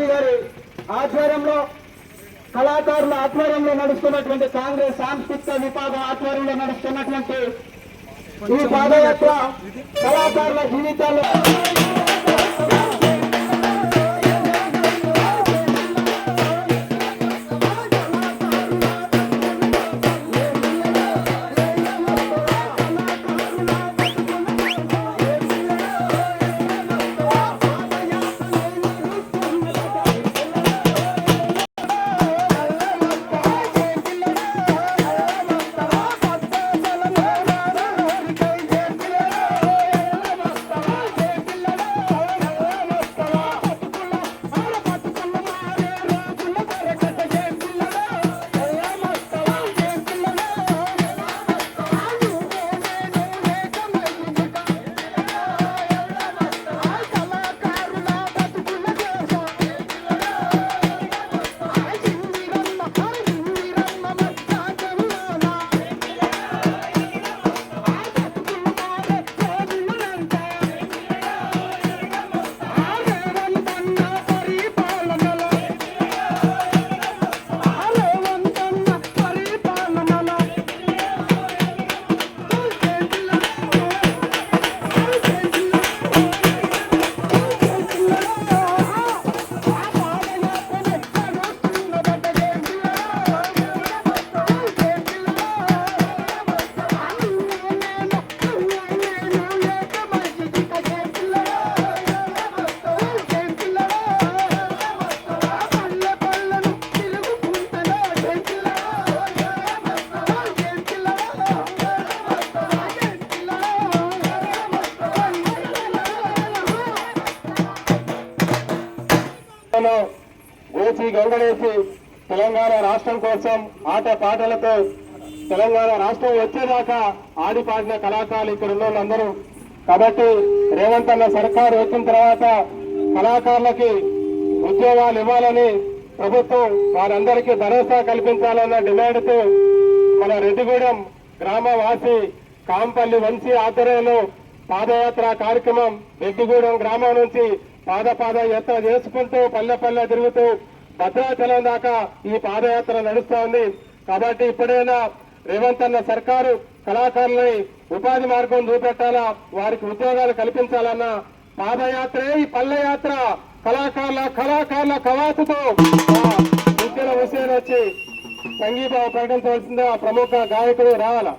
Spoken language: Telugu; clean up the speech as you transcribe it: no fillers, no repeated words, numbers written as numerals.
గాంధీ గారి ఆధ్వర్యంలో కళాకారుల ఆధ్వర్యంలో నడుస్తున్నటువంటి కాంగ్రెస్ సాంస్కృతిక విభాగం ఆధ్వర్యంలో నడుస్తున్నటువంటి ఈ పాదయాత్ర కళాకారుల జీవితాల్లో గోచి గంగడేసి తెలంగాణ రాష్ట్రం కోసం ఆట పాటలతో తెలంగాణ రాష్ట్రం వచ్చేదాకా ఆడిపాడిన కళాకారులు ఇక్కడ ఉన్న వాళ్ళందరూ. కాబట్టి రేవంత్ అన్న సర్కారు వచ్చిన తర్వాత కళాకారులకి ఉద్యోగాలు ఇవ్వాలని ప్రభుత్వం వారందరికీ భరోసా కల్పించాలన్న డిమాండ్తో మన రెడ్డిగూడెం గ్రామవాసి కాంపల్లి వంశీ ఆధ్వర్యంలో పాదయాత్ర కార్యక్రమం రెడ్డిగూడెం గ్రామం నుంచి పాదయాత్ర చేసుకుంటూ పల్లె పల్లె తిరుగుతూ భద్రాచలం దాకా ఈ పాదయాత్ర నడుస్తా ఉంది. కాబట్టి ఇప్పుడైనా రేవంత్ అన్న సర్కారు కళాకారులని ఉపాధి మార్గం చూపెట్టాలా, వారికి ఉద్యోగాలు కల్పించాలన్న పాదయాత్రే ఈ పల్లె యాత్ర. కళాకారుల కవాతుతో ముఖ్యుల హుసేన్ వచ్చి సంగీత ప్రకటించవలసిందిగా ప్రముఖ గాయకుడు రావాలా.